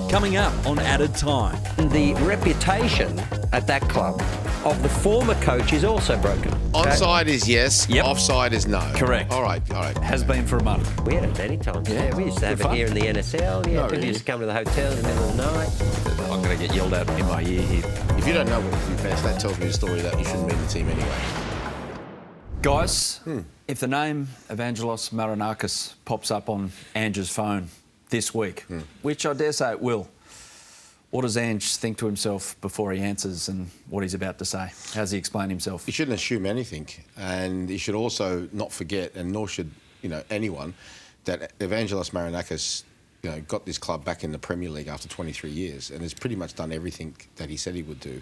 Coming up on Added Time. The reputation at that club of the former coach is also broken. Onside is yes, Yep. offside is no. Correct. All right. Has been for a month. We had it many times. Yeah, we used to have Good it fun. here in the NSL. Yeah, No, people really? used to come to the hotel in the middle of the night. I'm going to get yelled at in my ear here. If you don't know what you best, that tells me a story that you shouldn't be in the team anyway. Guys, if the name Evangelos Marinakis pops up on Ange's phone this week, which I dare say it will, what does Ange think to himself before he answers and what he's about to say? How's he explain himself? You shouldn't assume anything, and you should also not forget, and nor should anyone, that Evangelos Marinakis got this club back in the Premier League after 23 years and has pretty much done everything that he said he would do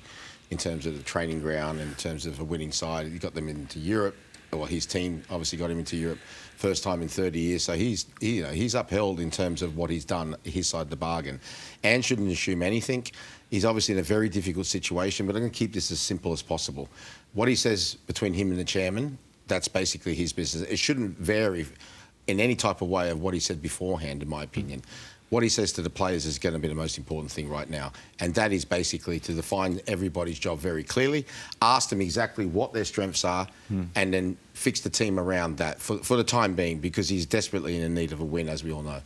in terms of the training ground, in terms of a winning side. He got them into Europe. Well, his team obviously got him into Europe first time in 30 years. So he's upheld in terms of what he's done, his side of the bargain. And shouldn't assume anything. He's obviously in a very difficult situation, but I'm going to keep this as simple as possible. What he says between him and the chairman, that's basically his business. It shouldn't vary in any type of way of what he said beforehand, in my opinion. What he says to the players is going to be the most important thing right now. And that is basically to define everybody's job very clearly, ask them exactly what their strengths are, and then fix the team around that for the time being, because he's desperately in need of a win, as we all know.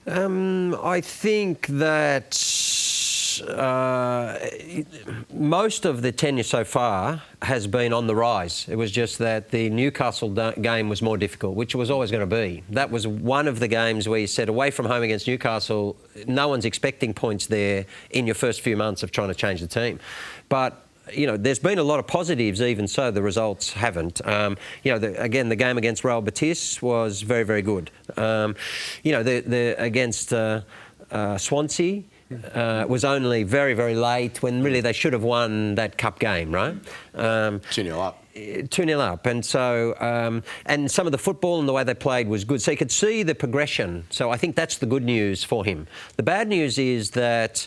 I think that most of the tenure so far has been on the rise. It was just that the Newcastle game was more difficult, which was always going to be. That was one of the games where you said, away from home against Newcastle, no one's expecting points there in your first few months of trying to change the team. But there's been a lot of positives, even so the results haven't. Again, the game against Real Betis was very, very good. Against Swansea was only very, very late when really they should have won that cup game, right? 2-0 up. 2-0 up. And so, and some of the football and the way they played was good. So you could see the progression. So I think that's the good news for him. The bad news is that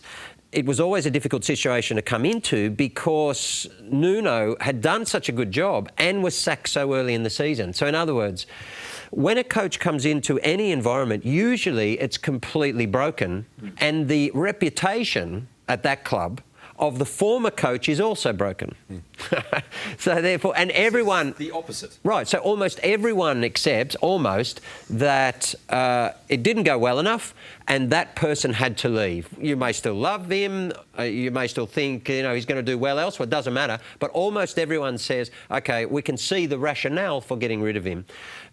it was always a difficult situation to come into because Nuno had done such a good job and was sacked so early in the season. So in other words, when a coach comes into any environment, usually it's completely broken, and the reputation at that club of the former coach is also broken. So therefore, and everyone... The opposite. Right, so almost everyone accepts, that it didn't go well enough and that person had to leave. You may still love him, you may still think, he's going to do well elsewhere, it doesn't matter, but almost everyone says, OK, we can see the rationale for getting rid of him.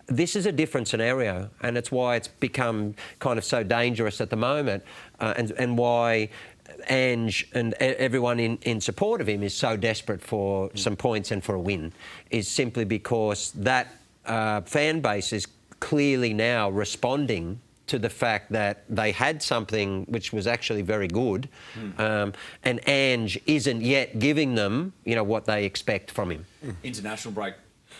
This is a different scenario, and it's why it's become kind of so dangerous at the moment, and why Ange and everyone in support of him is so desperate for some points and for a win, is simply because that fan base is clearly now responding to the fact that they had something which was actually very good, and Ange isn't yet giving them, what they expect from him. International break.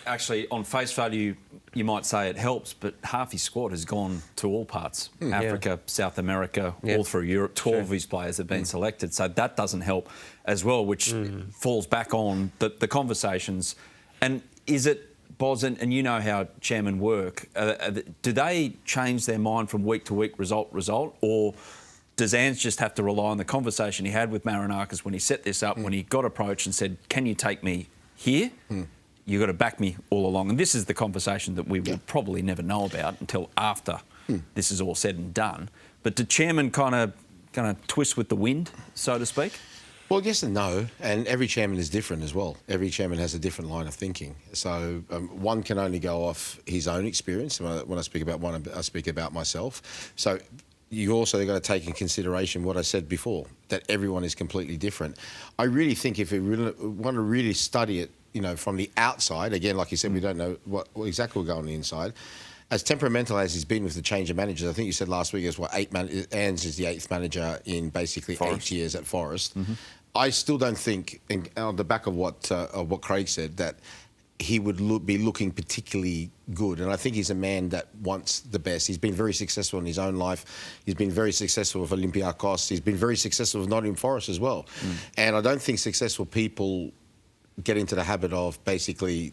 Actually, on face value, you might say it helps, but half his squad has gone to all parts. Africa, South America, all through Europe. 12 of his players have been selected. So that doesn't help as well, which falls back on the conversations. And is it, Boz, and you know how chairmen work, do they change their mind from week to week, result, or does Ange just have to rely on the conversation he had with Marinakis when he set this up, when he got approached and said, can you take me here? You've got to back me all along. And this is the conversation that we will probably never know about until after this is all said and done. But do chairman kind of twist with the wind, so to speak? Well, yes and no, and every chairman is different as well. Every chairman has a different line of thinking. So one can only go off his own experience. When I speak about one, I speak about myself. So you also got to take in consideration what I said before, that everyone is completely different. I really think if we really want to really study it, from the outside, again, like you said, we don't know what exactly will go on the inside. As temperamental as he's been with the change of managers, I think you said last week as well, Ange is the 8th manager in basically Forest. 8 years at Forest. I still don't think, on the back of what Craig said, that he would be looking particularly good. And I think he's a man that wants the best. He's been very successful in his own life. He's been very successful with Olympiacos. He's been very successful with Nottingham Forest as well. And I don't think successful people get into the habit of basically,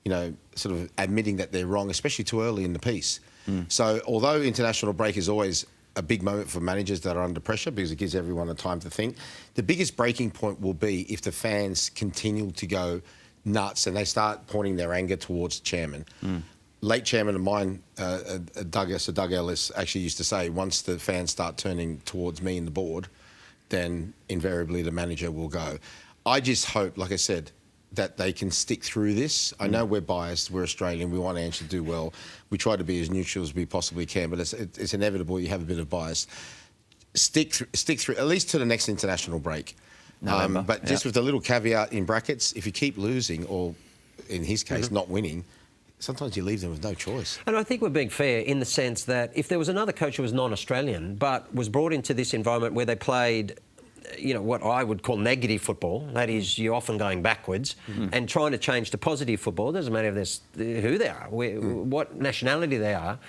sort of admitting that they're wrong, especially too early in the piece. So although international break is always a big moment for managers that are under pressure because it gives everyone a time to think. The biggest breaking point will be if the fans continue to go nuts and they start pointing their anger towards the chairman. Late chairman of mine, Sir Doug Ellis, actually used to say, once the fans start turning towards me and the board, then invariably the manager will go. I just hope, like I said, that they can stick through this. I know we're biased, we're Australian, we want Ange to do well. We try to be as neutral as we possibly can, but it's inevitable you have a bit of bias. Stick through, at least to the next international break. But just with a little caveat in brackets, if you keep losing, or in his case, not winning, sometimes you leave them with no choice. And I think we're being fair in the sense that if there was another coach who was non-Australian but was brought into this environment where they played, you know, what I would call negative football, that is, you're often going backwards, and trying to change to positive football, it doesn't matter if who they are, what nationality they are,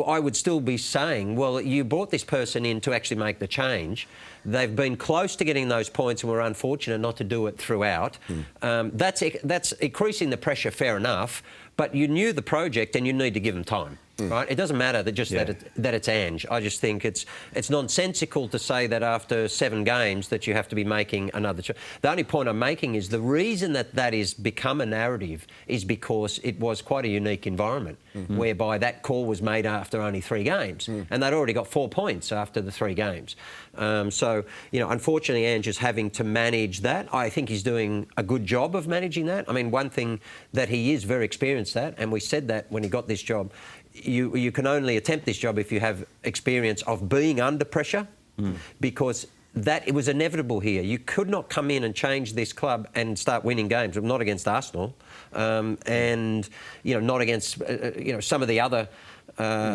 I would still be saying, well, you brought this person in to actually make the change. They've been close to getting those points and were unfortunate not to do it throughout. That's increasing the pressure, fair enough, but you knew the project and you need to give them time. Right? It doesn't matter that that it's Ange. I just think it's nonsensical to say that after 7 games that you have to be making another change. The only point I'm making is the reason that is become a narrative is because it was quite a unique environment whereby that call was made after only 3 games and they'd already got 4 points after the 3 games. So, you know, unfortunately, Ange is having to manage that. I think he's doing a good job of managing that. I mean, one thing that he is very experienced at, and we said that when he got this job, you can only attempt this job if you have experience of being under pressure, because it was inevitable here. You could not come in and change this club and start winning games, not against Arsenal, and you know, not against you know, some of the other,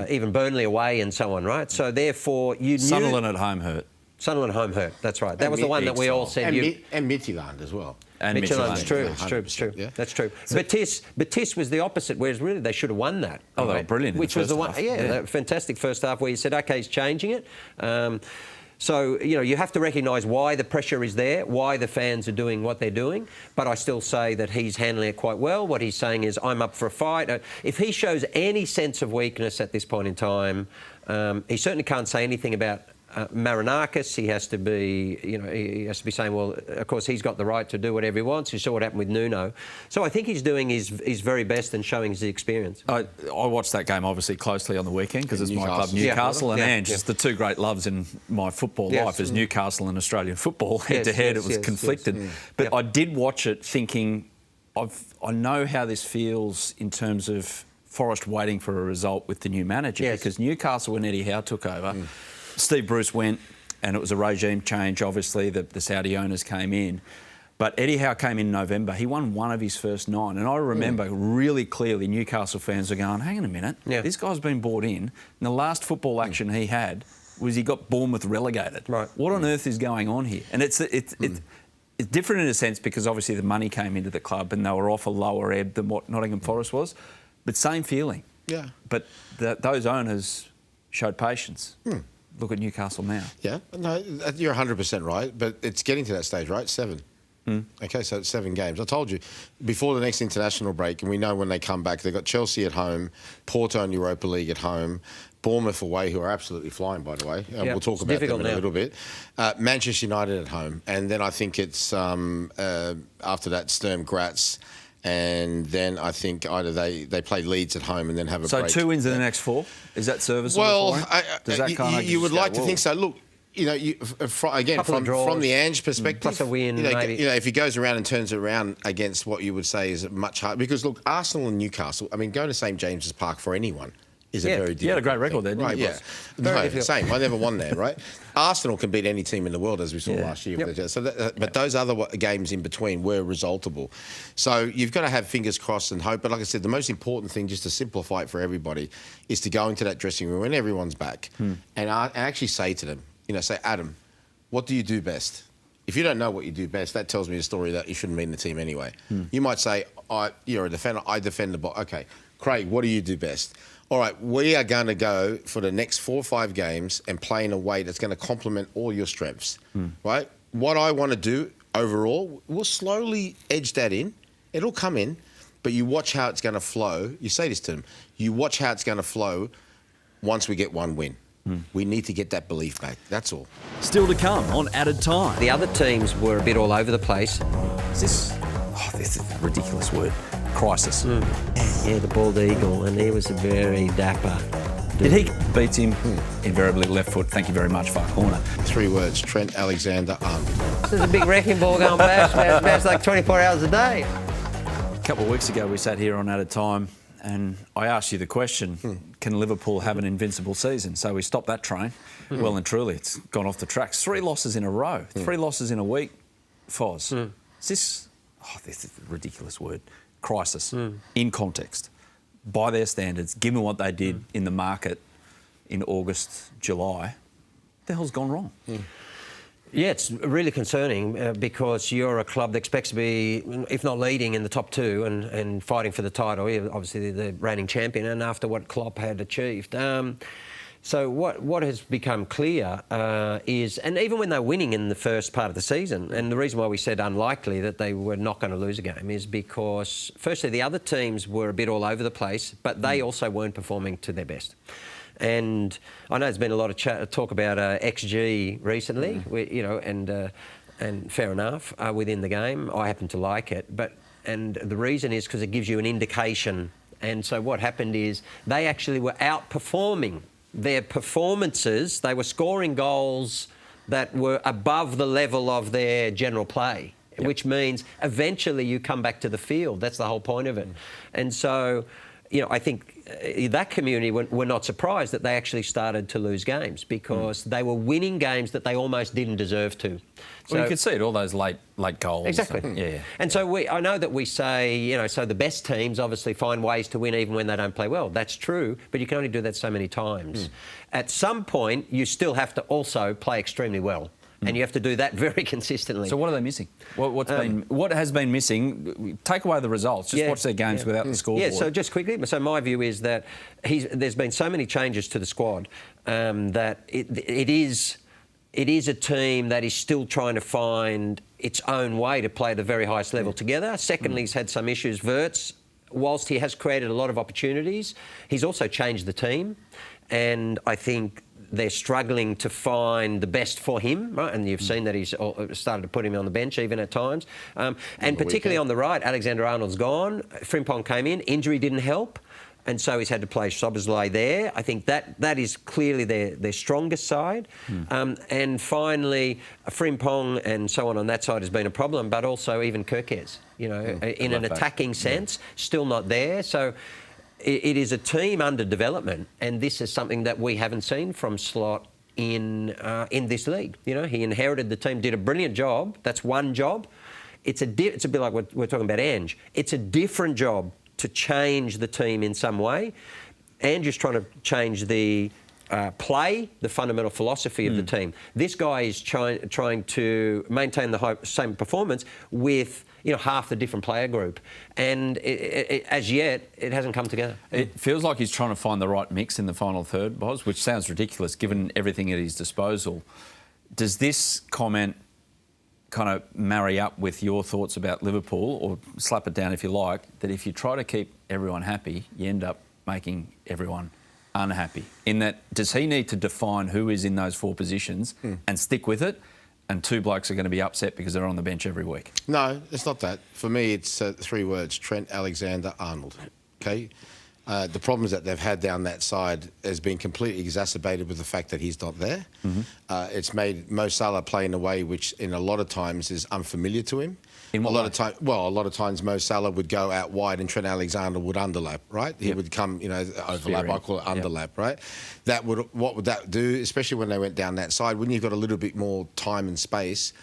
even Burnley away and so on, right? So therefore, you knew Sunderland at home hurt. Sunderland home hurt. That's right. That was the one that we all said. And Midtjylland as well. And Midtjylland, it's true. Yeah. That's true. Betis was the opposite, whereas really they should have won that. Oh, they were brilliant. Which was the one, fantastic first half where you said, OK, he's changing it. So, you know, you have to recognise why the pressure is there, why the fans are doing what they're doing, but I still say that he's handling it quite well. What he's saying is, I'm up for a fight. If he shows any sense of weakness at this point in time, he certainly can't say anything about Marinakis. He has to be, you know, he has to be saying, well, of course, he's got the right to do whatever he wants. You saw what happened with Nuno. So I think he's doing his very best and showing his experience. I watched that game obviously closely on the weekend because it's my club, Newcastle, and Ange. It's the 2 great loves in my football life is Newcastle and Australian football. Head to head, it was conflicted. But I did watch it thinking, I know how this feels in terms of Forest waiting for a result with the new manager because Newcastle, when Eddie Howe took over, Steve Bruce went, and it was a regime change, obviously. The Saudi owners came in. But Eddie Howe came in November. He won 1 of his first 9. And I remember really clearly Newcastle fans are going, hang on a minute, this guy's been brought in. And the last football action he had was he got Bournemouth relegated. Right. What on earth is going on here? And it's different in a sense because obviously the money came into the club and they were off a lower ebb than what Nottingham Forest was. But same feeling. Yeah. But those owners showed patience. Look at Newcastle now. Yeah, no, you're 100% right, but it's getting to that stage, right? 7. Okay, so it's 7 games. I told you, before the next international break, and we know when they come back, they've got Chelsea at home, Porto and Europa League at home, Bournemouth away, who are absolutely flying, by the way. We'll talk about them in a little bit. Manchester United at home, and then I think it's, after that, Sturm Graz, and then I think either they play Leeds at home and then have a break. So 2 wins in the next 4? Is that serviceable? Well, does that kind of you would like to think so. Look, you know, again, from the Ange perspective, plus a win, maybe. You know, if he goes around and turns it around against what you would say is much harder, because look, Arsenal and Newcastle. I mean, going to St James's Park for anyone is a very difficult. You had a great record there, didn't you? Right, no, same. I never won there, right? Arsenal can beat any team in the world, as we saw last year. So but those other games in between were resultable. So you've got to have fingers crossed and hope. But like I said, the most important thing, just to simplify it for everybody, is to go into that dressing room when everyone's back and actually say to them, you know, say, Adam, what do you do best? If you don't know what you do best, that tells me a story that you shouldn't be in the team anyway. You might say, you're a defender, I defend the ball. OK, Craig, what do you do best? All right, we are going to go for the next 4 or 5 games and play in a way that's going to complement all your strengths, right? What I want to do overall, we'll slowly edge that in. It'll come in, but you watch how it's going to flow. You say this to them. You watch how it's going to flow once we get 1 win. We need to get that belief back. That's all. Still to come on Added Time. The other teams were a bit all over the place. This is a ridiculous word. Crisis. Yeah, the bald eagle, and he was a very dapper. Did he beat him? Invariably left foot. Thank you very much, far corner. 3 words: Trent Alexander-Arnold. There's a big wrecking ball going bash like 24 hours a day. A couple of weeks ago, we sat here on Added Time, and I asked you the question: can Liverpool have an invincible season? So we stopped that train. Well and truly, it's gone off the tracks. 3 losses in a row. 3 losses in a week. Foz. This is a ridiculous word. Crisis. In context. By their standards, given what they did in the market in August, July, the hell's gone wrong? Yeah, it's really concerning because you're a club that expects to be, if not leading in the top 2 and fighting for the title. You're obviously the reigning champion, and after what Klopp had achieved. So what has become clear is, and even when they're winning in the first part of the season, and the reason why we said unlikely that they were not going to lose a game is because, firstly, the other teams were a bit all over the place, but they also weren't performing to their best. And I know there's been a lot of talk about XG recently, and fair enough, within the game. I happen to like it, and the reason is because it gives you an indication. And so what happened is they actually were outperforming their performances. They were scoring goals that were above the level of their general play, which means eventually you come back to the field. That's the whole point of it. And so, I think that community were not surprised that they actually started to lose games because they were winning games that they almost didn't deserve to. Well, you could see it, all those late goals. Exactly. Yeah. And so I know that we say, so the best teams obviously find ways to win even when they don't play well. That's true, but you can only do that so many times. At some point, you still have to also play extremely well. And you have to do that very consistently. So what are they missing? What has been missing? Take away the results. Just watch their games without the scoreboard. Yeah, so just quickly. So my view is that there's been so many changes to the squad that it is a team that is still trying to find its own way to play at the very highest level together. Secondly, he's had some issues. Wirtz, whilst he has created a lot of opportunities, he's also changed the team. And I think they're struggling to find the best for him, right? And you've seen that he's started to put him on the bench even at times. And particularly on the right, Alexander-Arnold's gone. Frimpong came in. Injury didn't help. And so he's had to play Szoboszlai there. I think that is clearly their strongest side. And finally, Frimpong and so on that side has been a problem, but also even Kerkez, in an attacking sense, still not there. So it is a team under development, and this is something that we haven't seen from Slot in this league. He inherited the team, did a brilliant job. That's one job. It's a bit like what we're talking about Ange. It's a different job to change the team in some way. Ange is trying to change the play, the fundamental philosophy of the team. This guy is trying to maintain the same performance with half the different player group. And as yet, it hasn't come together. It feels like he's trying to find the right mix in the final third, Boz, which sounds ridiculous given everything at his disposal. Does this comment kind of marry up with your thoughts about Liverpool, or slap it down if you like, that if you try to keep everyone happy, you end up making everyone unhappy? In that, does he need to define who is in those 4 positions and stick with it? And 2 blokes are going to be upset because they're on the bench every week? No, it's not that. For me, it's 3 words: Trent Alexander-Arnold. Okay? The problems that they've had down that side has been completely exacerbated with the fact that he's not there. It's made Mo Salah play in a way which, in a lot of times, is unfamiliar to him. In what way? A lot of times Mo Salah would go out wide and Trent Alexander would underlap, right? He would come, overlap. I call it underlap, right? What would that do, especially when they went down that side? When you've got a little bit more time and space,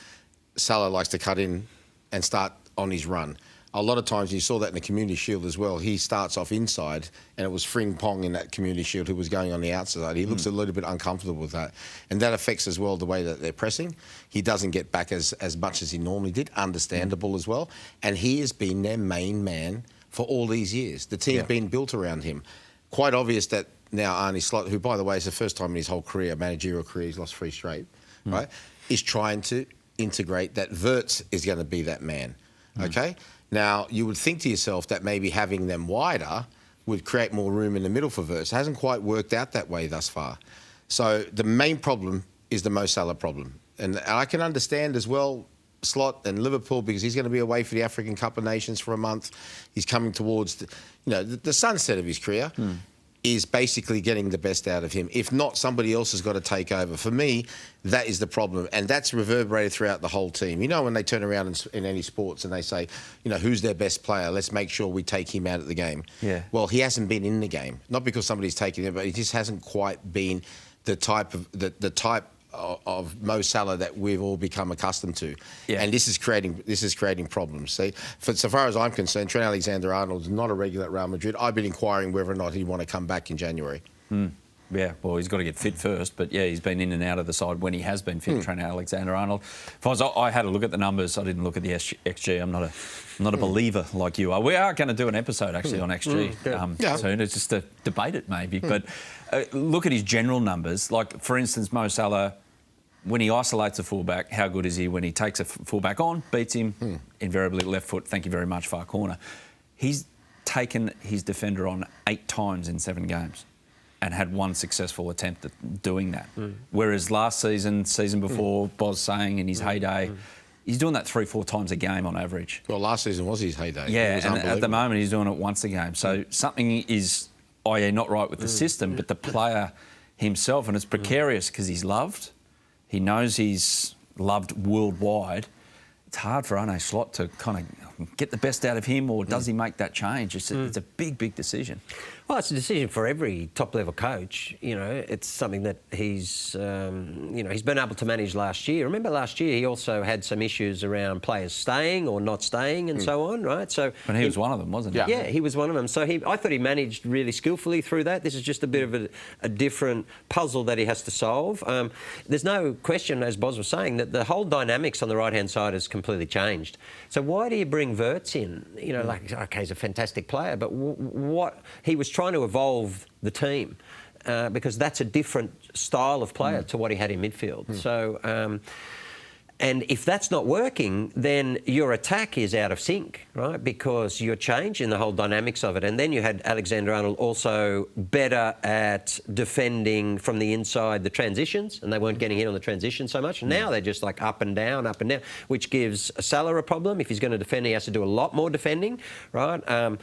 Salah likes to cut in and start on his run. A lot of times, you saw that in the Community Shield as well, he starts off inside, and it was Frimpong in that Community Shield who was going on the outside. He looks a little bit uncomfortable with that. And that affects as well the way that they're pressing. He doesn't get back as much as he normally did, understandable as well. And he has been their main man for all these years. The team's been built around him. Quite obvious that now Arne Slot, who, by the way, is the first time in his whole career, managerial career, he's lost 3 straight, right, is trying to integrate that Wirtz is going to be that man, okay? Now, you would think to yourself that maybe having them wider would create more room in the middle for Wirtz. It hasn't quite worked out that way thus far. So the main problem is the Mo Salah problem. And I can understand as well Slot and Liverpool, because he's going to be away for the African Cup of Nations for a month. He's coming towards the sunset of his career. Is basically getting the best out of him. If not, somebody else has got to take over. For me, that is the problem. And that's reverberated throughout the whole team. You know, when they turn around in any sports and they say, who's their best player? Let's make sure we take him out of the game. Yeah. Well, he hasn't been in the game. Not because somebody's taking him, but he just hasn't quite been the type of Mo Salah that we've all become accustomed to. Yeah. And this is creating problems. See, so far as I'm concerned, Trent Alexander-Arnold is not a regular at Real Madrid. I've been inquiring whether or not he'd want to come back in January. Yeah, well, he's got to get fit first, but yeah, he's been in and out of the side when he has been fit. Trent Alexander-Arnold. I had a look at the numbers. I didn't look at the XG. I'm not a believer like you are. We are going to do an episode actually on XG soon. It's just to debate it maybe, but look at his general numbers. Like for instance, Mo Salah, when he isolates a fullback, how good is he? When he takes a fullback on, beats him, invariably left foot, thank you very much, far corner. He's taken his defender on 8 times in 7 games and had 1 successful attempt at doing that. Whereas last season before, Boz saying in his heyday, he's doing that 3-4 times a game on average. Well, last season was his heyday. Yeah, and at the moment he's doing it once a game. So something is, not right with the system, but the player himself, and it's precarious because he's loved. He knows he's loved worldwide. It's hard for Arne Slot to kind of get the best out of him, or does he make that change? It's a big, big decision. Well, it's a decision for every top-level coach. It's something that he's been able to manage last year. Remember last year he also had some issues around players staying or not staying and so on, right? So, and he was one of them, wasn't he? Yeah, he was one of them. So I thought he managed really skillfully through that. This is just a bit of a different puzzle that he has to solve. There's no question, as Boz was saying, that the whole dynamics on the right-hand side has completely changed. So why do you bring Wirtz in? Okay, he's a fantastic player, but what he was trying to evolve the team because that's a different style of player to what he had in midfield. So, and if that's not working, then your attack is out of sync, right? Because you're changing the whole dynamics of it. And then you had Alexander-Arnold also better at defending from the inside the transitions, and they weren't getting hit on the transition so much. Now they're just like up and down, which gives Salah a problem. If he's going to defend, he has to do a lot more defending, right?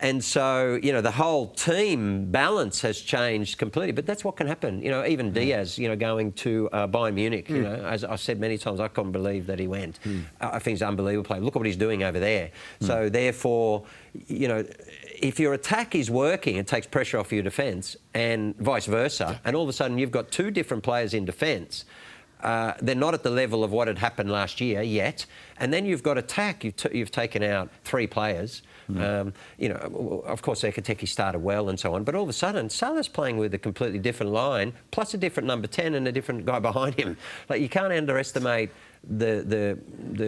And so, the whole team balance has changed completely. But that's what can happen. Even Diaz, going to Bayern Munich, as I've said many times, I couldn't believe that he went. I think he's an unbelievable player. Look at what he's doing over there. So, therefore, if your attack is working, it takes pressure off your defence and vice versa. And all of a sudden, you've got 2 different players in defence. They're not at the level of what had happened last year yet. And then you've got attack. You've taken out 3 players. Of course, Ekiteke started well and so on, but all of a sudden, Salah's playing with a completely different line, plus a different number 10 and a different guy behind him. Like, you can't underestimate the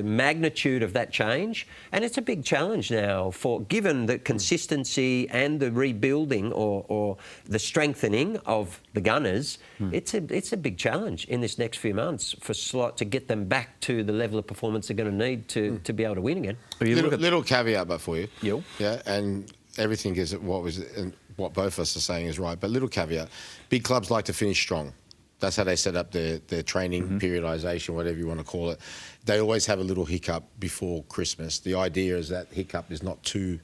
magnitude of that change, and it's a big challenge now given the consistency and the rebuilding or the strengthening of the Gunners. It's a big challenge in this next few months for Slot to get them back to the level of performance they're going to need to be able to win again. Little caveat, but for you. Yeah, and everything is what both of us are saying is right. But little caveat: big clubs like to finish strong. That's how they set up their training periodisation, whatever you want to call it. They always have a little hiccup before Christmas. The idea is that hiccup is not too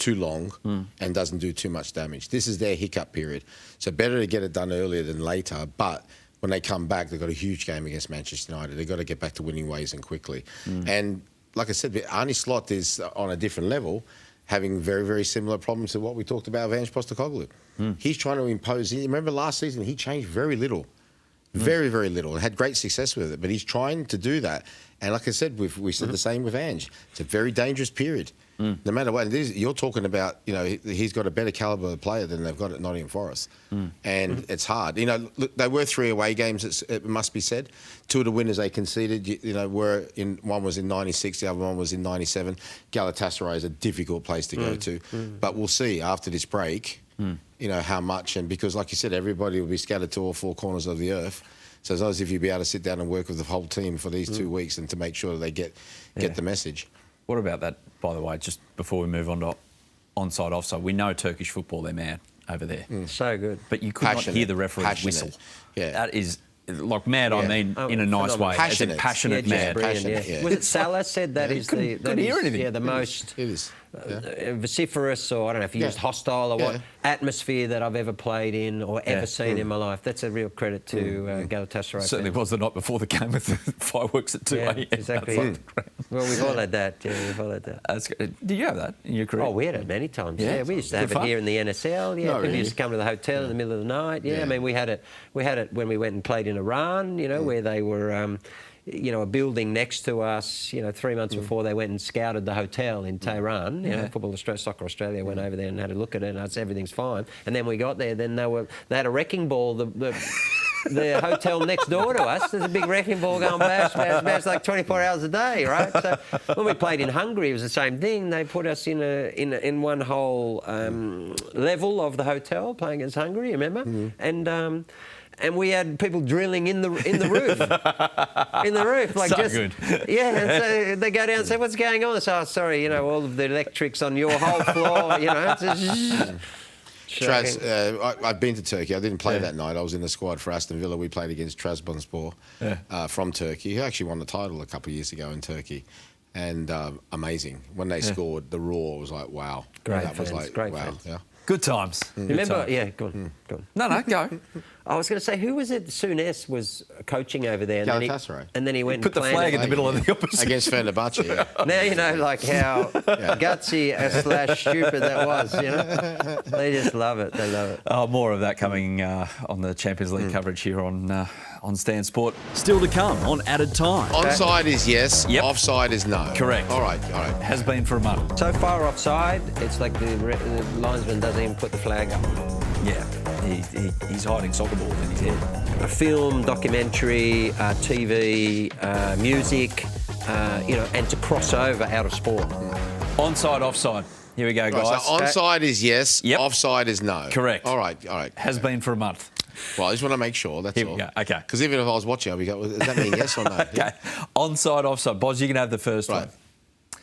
long and doesn't do too much damage. This is their hiccup period. So better to get it done earlier than later. But when they come back, they've got a huge game against Manchester United. They've got to get back to winning ways and quickly. And like I said, Arne Slot is on a different level, having very, very similar problems to what we talked about with Ange Postecoglou. He's trying to impose... Remember last season, he changed very little. Very, very little, and had great success with it. But he's trying to do that. And like I said, we said the same with Ange. It's a very dangerous period. No matter what, you're talking about, he's got a better calibre of player than they've got at Nottingham Forest. And it's hard. Look, they were 3 away games, it must be said. 2 of the winners they conceded, one was in 96, the other one was in 97. Galatasaray is a difficult place to go to. But we'll see after this break, how much. And because, like you said, everybody will be scattered to all 4 corners of the earth. So as long as if you'll be able to sit down and work with the whole team for these 2 weeks and to make sure that they get the message. What about that, by the way, just before we move on to onside, offside? We know Turkish football, they're mad. over there. So good. But you could not hear the referee's whistle. Yeah. That is, like mad, I mean, in a nice way. Passionate. Passionate, mad. Passionate, yeah. Was it Salah said that is the... Couldn't hear anything. Yeah, the most... It is. vociferous, or I don't know if you used hostile or what, atmosphere that I've ever played in or ever seen in my life. That's a real credit to Galatasaray. Certainly was the night before the game with the fireworks at 2 a.m. Exactly. Well, we've all had that. Yeah, we've all had that. That's good. Did you have that in your career? Oh, we had it many times. Yeah, we used to have it here in the NSL. Yeah, people used to come to the hotel in the middle of the night. Yeah, I mean, we had it when we went and played in Iran. You know, where they were. A building next to us, 3 months before they went and scouted the hotel in Tehran. Soccer Australia went over there and had a look at it, and everything's fine. And then we got there, then they had a wrecking ball. The hotel next door to us, there's a big wrecking ball going bash like 24 hours a day, right? So when we played in Hungary, it was the same thing. They put us in one whole level of the hotel playing against Hungary, remember? And we had people drilling in the roof, in the roof, like so just good. Yeah. And so they go down and say, "What's going on?" They say, "Oh, sorry, all of the electrics on your whole floor, It's just I've been to Turkey. I didn't play that night. I was in the squad for Aston Villa. We played against Trabzonspor from Turkey, who actually won the title a couple of years ago in Turkey. And amazing. When they scored, the roar was like, wow. Great that fans, was like, great wow. fans. Yeah. Good times. Good Remember? times. Yeah, go on. No, go. I was going to say, who was it? Souness was coaching over there. Galatasaray. And then he went Put the flag in the middle of the opposition. Against Fenerbahce, yeah. Now you know, like how gutsy / stupid that was. They just love it. They love it. Oh, more of that coming on the Champions League coverage here on Stan Sport. Still to come on Added Time. Onside is yes. Yep. Offside is no. Correct. All right. Has been for a month. So far offside, it's like the linesman doesn't even put the flag up. Yeah, he's hiding soccer balls in his head. A film, documentary, TV, music, and to cross over out of sport. Onside, offside. Here we go, guys. Right, so onside is yes. Yep. Offside is no. Correct. All right. Has been for a month. Well, I just want to make sure, that's Here all. we go. Okay. Because even if I was watching, I'd be going, does that mean yes or no? Okay. Onside, offside. Boz, you can have the first Right. one.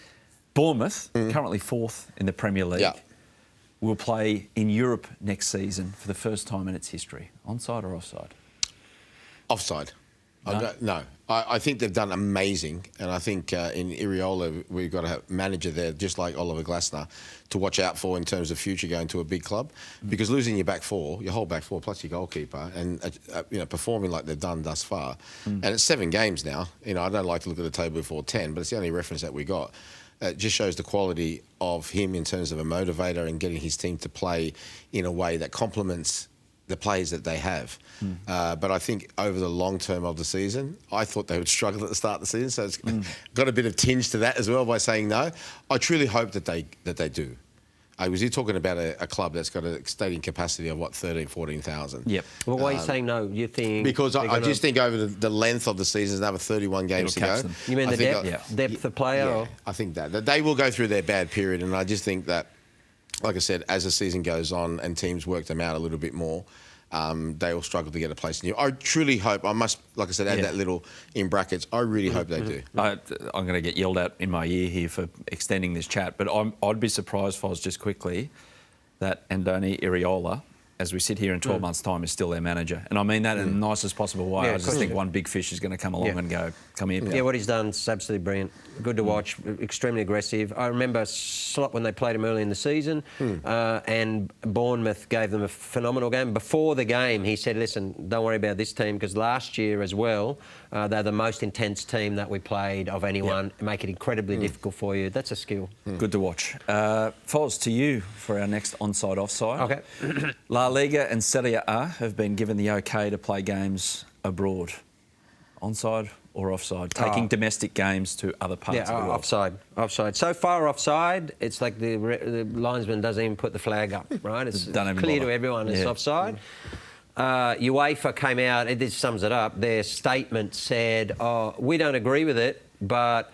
Bournemouth, currently 4th in the Premier League, will play in Europe next season for the first time in its history. Onside or offside? Offside. No? No. I think they've done amazing, and I think in Iriola we've got a manager there, just like Oliver Glasner, to watch out for in terms of future going to a big club, because losing your back four, your whole back four plus your goalkeeper, and performing like they've done thus far, and it's 7 games now. I don't like to look at the table before 10, but it's the only reference that we got. It just shows the quality of him in terms of a motivator and getting his team to play in a way that complements the players that they have. But I think over the long term of the season, I thought they would struggle at the start of the season, so it's got a bit of tinge to that as well by saying no. I truly hope that they do. I was here talking about a club that's got a stadium capacity of, 13,000, 14,000. Yep. Well, why are you saying no? You think... Because I just think over the length of the season, another 31 games to go. Them. You mean depth of player? Yeah, or? I think that they will go through their bad period, and I just think that, like I said, as the season goes on and teams work them out a little bit more, they will struggle to get a place in you. I truly hope, I must, like I said, add that little in brackets, I really hope they do. I'm going to get yelled at in my ear here for extending this chat, but I'd be surprised, Foz, just quickly, that Andoni Iriola, as we sit here in 12 months' time, is still their manager. And I mean that in the nicest possible way. I just think one big fish is going to come along and go, come here. Yeah, what he's done is absolutely brilliant. Good to watch, extremely aggressive. I remember Slot when they played him early in the season, and Bournemouth gave them a phenomenal game. Before the game, he said, listen, don't worry about this team, because last year as well, they're the most intense team that we played of anyone, make it incredibly difficult for you. That's a skill. Good to watch. Foz, to you for our next onside offside. Okay. La Liga and Serie A have been given the okay to play games abroad. Onside or offside? Taking domestic games to other parts of the world. Offside. So far offside, it's like the linesman doesn't even put the flag up, right? It's clear to everyone it's offside. UEFA came out, this sums it up, their statement said, we don't agree with it, but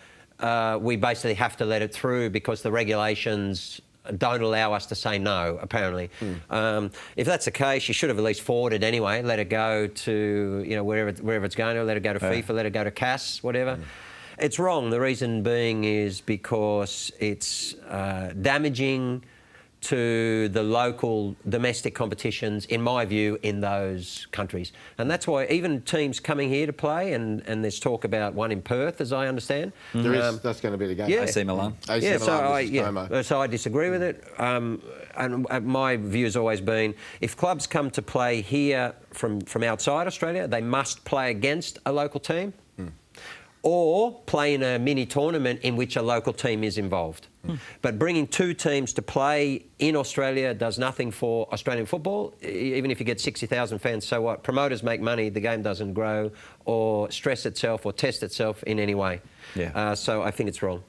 we basically have to let it through because the regulations don't allow us to say no, apparently. If that's the case, you should have at least forwarded anyway, let it go to, wherever it's going to, let it go to FIFA, let it go to CAS, whatever. It's wrong. The reason being is because it's damaging to the local domestic competitions, in my view, in those countries. And that's why even teams coming here to play, and there's talk about one in Perth, as I understand. There is. That's going to be the game. Yeah. AC Milan. AC Milan versus Como. So I disagree with it. And my view has always been, if clubs come to play here from outside Australia, they must play against a local team or play in a mini tournament in which a local team is involved. But bringing two teams to play in Australia does nothing for Australian football. Even if you get 60,000 fans, so what? Promoters make money, the game doesn't grow or stress itself or test itself in any way. Yeah. So I think it's wrong.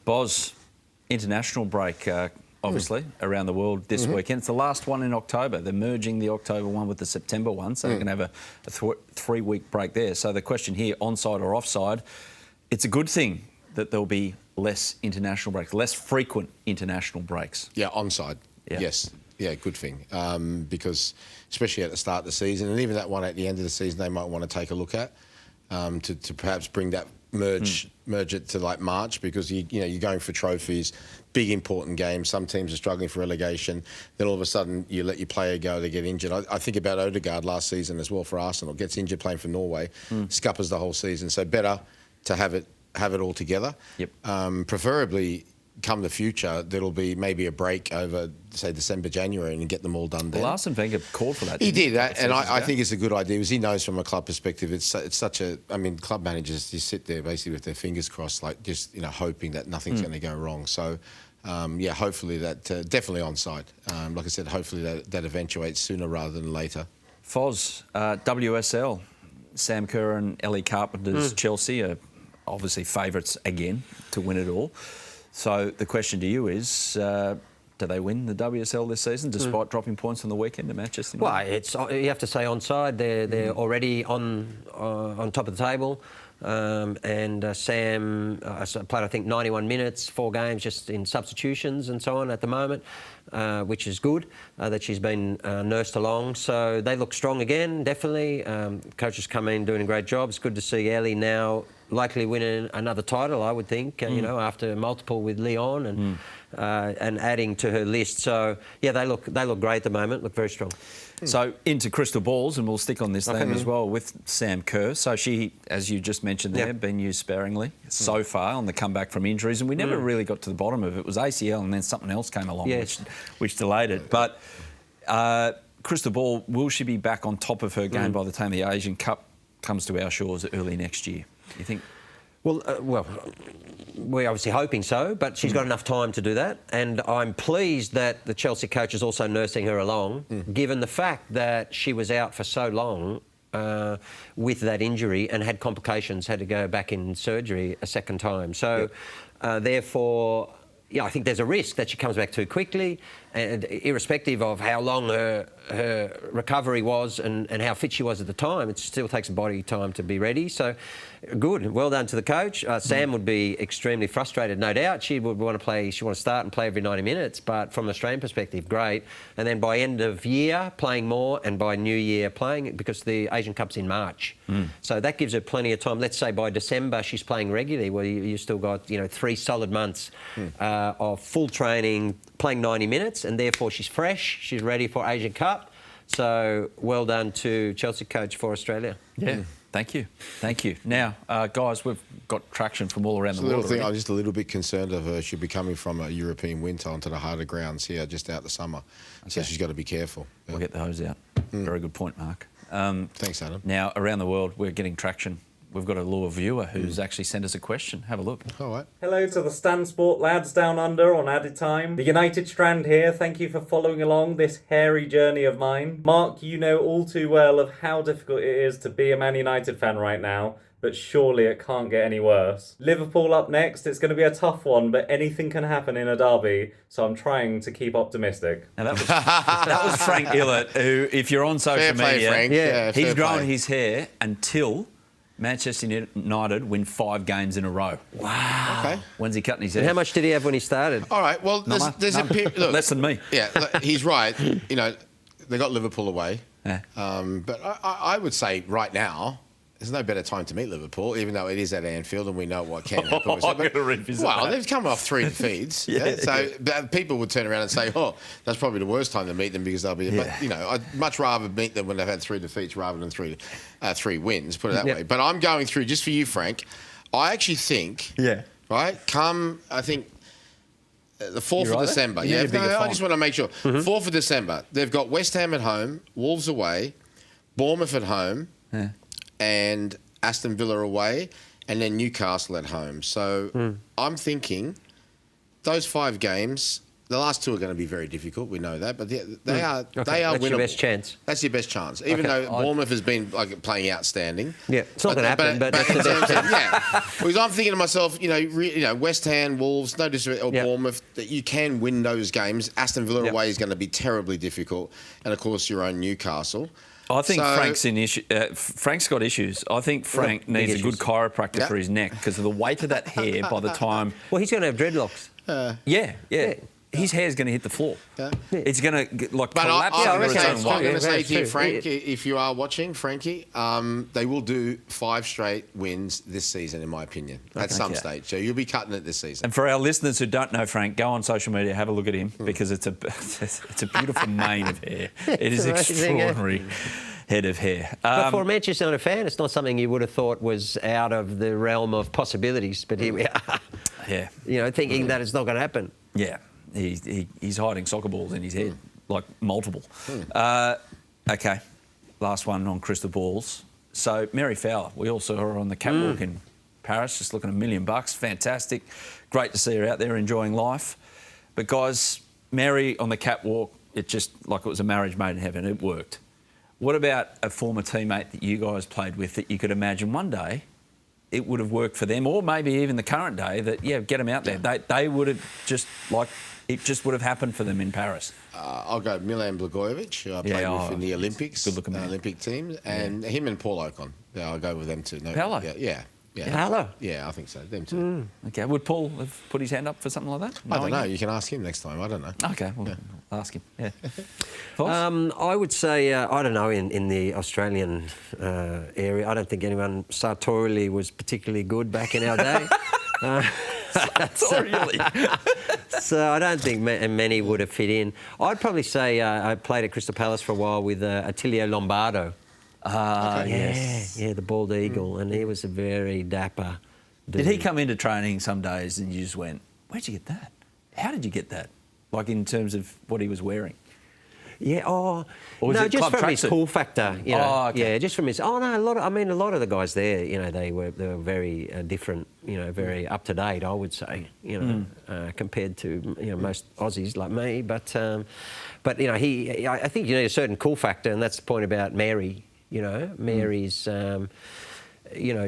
Boz, international break, obviously, around the world this weekend. It's the last one in October. They're merging the October one with the September one, so they're going to have a 3-week break there. So the question here, onside or offside, it's a good thing that there'll be less international breaks, less frequent international breaks. Yeah, onside. Yeah. Yes. Yeah, good thing. Because especially at the start of the season, and even that one at the end of the season, they might want to take a look at to perhaps bring that merge it to like March, because you're going for trophies, big important games. Some teams are struggling for relegation. Then all of a sudden you let your player go, they get injured. I think about Odegaard last season as well for Arsenal. Gets injured playing for Norway, scuppers the whole season. So better to have it all together. Yep. Preferably, come the future, there'll be maybe a break over, say, December, January, and get them all done then. Well, Arsene Wenger called for that. He did that, and I think it's a good idea, because he knows from a club perspective, it's such a... I mean, club managers just sit there basically with their fingers crossed, like just, hoping that nothing's going to go wrong. So, yeah, hopefully that... definitely onside. Like I said, hopefully that eventuates sooner rather than later. Foz, WSL, Sam Kerr and Ellie Carpenter's Chelsea are obviously favourites again to win it all. So the question to you is, do they win the WSL this season, despite dropping points on the weekend to Manchester United? Well, you have to say onside. They're already on top of the table. And Sam played, I think, 91 minutes, 4 games, just in substitutions and so on at the moment, which is good that she's been nursed along. So they look strong again, definitely. Coach has come in doing a great job. It's good to see Ellie now likely winning another title, I would think, after multiple with Lyon and adding to her list. So, yeah, they look great at the moment, look very strong. So into crystal balls, and we'll stick on this theme as well with Sam Kerr. So she, as you just mentioned there, been used sparingly so far on the comeback from injuries, and we never really got to the bottom of it. It was ACL, and then something else came along which delayed it. But crystal ball, will she be back on top of her game by the time the Asian Cup comes to our shores early next year? You think? Well, we're obviously hoping so, but she's got enough time to do that. And I'm pleased that the Chelsea coach is also nursing her along, given the fact that she was out for so long with that injury and had complications, had to go back in surgery a second time. So, therefore, I think there's a risk that she comes back too quickly, and irrespective of how long her recovery was and how fit she was at the time, it still takes a body time to be ready. So, good. Well done to the coach. Sam would be extremely frustrated, no doubt. She would want to play. She want to start and play every 90 minutes. But from an Australian perspective, great. And then by end of year, playing more, and by New Year, playing, because the Asian Cup's in March. So that gives her plenty of time. Let's say by December she's playing regularly, where you've still got 3 solid months of full training, playing 90 minutes, and therefore she's fresh. She's ready for Asian Cup. So well done to Chelsea coach for Australia. Yeah. Thank you. Thank you. Now, guys, we've got traction from all around the world. I'm just a little bit concerned of her. She'll be coming from a European winter onto the harder grounds here just out the summer. Okay. So she's got to be careful. We'll get the hose out. Very good point, Mark. Thanks, Adam. Now, around the world, we're getting traction. We've got a loyal viewer who's actually sent us a question. Have a look. All right. Hello to the Stan Sport lads down under on added time. The United Strand here. Thank you for following along this hairy journey of mine. Mark, you know all too well of how difficult it is to be a Man United fan right now, but surely it can't get any worse. Liverpool up next. It's going to be a tough one, but anything can happen in a derby, so I'm trying to keep optimistic. Now that was Frank Illett, who, if you're on social media, Frank. he's grown his hair until Manchester United win 5 games in a row. Wow. Okay. When's he cutting his hair? And how much did he have when he started? All right. Well, there's a period. Look, less than me. Yeah, look, he's right. They got Liverpool away. Yeah. But I would say right now, there's no better time to meet Liverpool, even though it is at Anfield and we know what can happen. I'm going to revisit Well, that. they've come off 3 defeats. So people would turn around and say, oh, that's probably the worst time to meet them because they'll be... Yeah. But, you know, I'd much rather meet them when they've had 3 defeats rather than three wins, put it that way. But I'm going through, just for you, Frank, I actually think... Yeah. Right? I think... the 4th of December. You need a bigger I font. just want to make sure. 4th of December. They've got West Ham at home, Wolves away, Bournemouth at home, and Aston Villa away, and then Newcastle at home. So I'm thinking those 5 games, the last 2 are going to be very difficult. We know that, but they are That's winnable. your best chance. That's your best chance, even though Bournemouth has been playing outstanding. Yeah, it's not going to happen, but that's the best chance. Because I'm thinking to myself, West Ham, Wolves, no disrespect, or Bournemouth, that you can win those games. Aston Villa away is going to be terribly difficult, and of course your own Newcastle. I think Frank's in issue. Frank's got issues. I think Frank needs a good chiropractor for his neck because of the weight of that hair. By the time, Well, he's going to have dreadlocks. yeah. His hair's going to hit the floor. It's going to collapse I'm under its own weight. going to say to you, true. Frank, if you are watching, Frankie, they will do 5 straight wins this season, in my opinion, at some stage. So you'll be cutting it this season. And for our listeners who don't know Frank, go on social media, have a look at him because it's a beautiful mane of hair. It is amazing, extraordinary head of hair. But for a Manchester United fan, it's not something you would have thought was out of the realm of possibilities. But here we are, thinking that it's not going to happen. Yeah. He's hiding soccer balls in his head, like multiple. Okay, last one on crystal balls. So Mary Fowler, we all saw her on the catwalk in Paris, just looking $1 million. Fantastic. Great to see her out there enjoying life. But guys, Mary on the catwalk, it just like it was a marriage made in heaven. It worked. What about a former teammate that you guys played with that you could imagine one day it would have worked for them, or maybe even the current day that, get them out there. They would have just, it just would have happened for them in Paris. I'll go Milan Blagojevic, who I played with in the Olympics, good-looking man. Olympic team, and him and Paul Ocon. Yeah, I'll go with them too. No, Paolo? Yeah. Paolo? Yeah, I think so. Them too. Okay, would Paul have put his hand up for something like that? I don't know. You can ask him next time. I don't know. Okay, well, I'll ask him. Yeah. I would say, I don't know, in the Australian area, I don't think anyone sartorially was particularly good back in our day. Sartorially. So I don't think many would have fit in. I'd probably say I played at Crystal Palace for a while with Attilio Lombardo. Yes. Yeah, the bald eagle, and he was a very dapper dude. Did he come into training some days and you just went, where'd you get that? How did you get that? Like in terms of what he was wearing? Yeah, Or was no, it just club from his tracksuit? cool factor, you know. Oh, okay. Yeah, just from his. Oh no, a lot of the guys there, they were very different, very up to date. I would say, compared to most Aussies like me. But I think you need a certain cool factor, and that's the point about Mary. Mary's.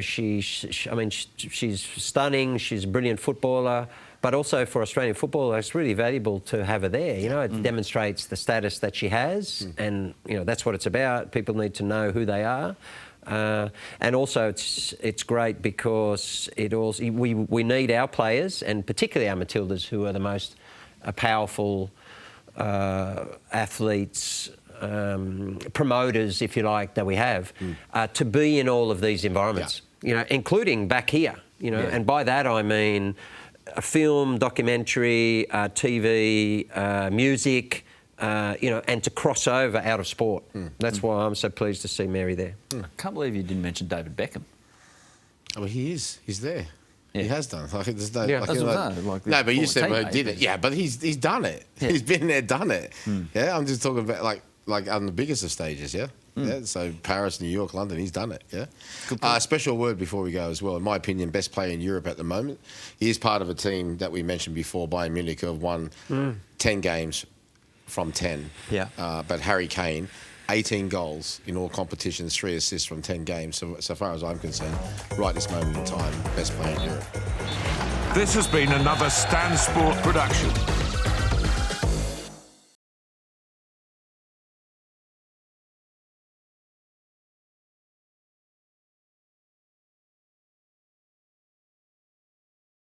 She's stunning. She's a brilliant footballer. But also for Australian football, it's really valuable to have her there. It demonstrates the status that she has, and that's what it's about. People need to know who they are, and also it's great because we need our players, and particularly our Matildas, who are the most powerful athletes. Promoters, if you like, that we have, to be in all of these environments, including back here, and by that I mean a film, documentary, TV, music, and to cross over out of sport. That's why I'm so pleased to see Mary there. I can't believe you didn't mention David Beckham. Oh, well, he is. He's there. Yeah. He has done. There's no, that's what I'm saying, no, but you said teammate, did it. Yeah, but he's done it. Yeah. He's been there, done it. Yeah, I'm just talking about like on the biggest of stages. Yeah. Yeah. So Paris, New York, London. He's done it. Yeah. Special word before we go as well. In my opinion, best player in Europe at the moment. He is part of a team that we mentioned before, Bayern Munich, who have won 10 games from 10. Yeah. But Harry Kane, 18 goals in all competitions, 3 assists from 10 games. So far as I'm concerned, right this moment in time, best player in Europe. This has been another Stan Sport production.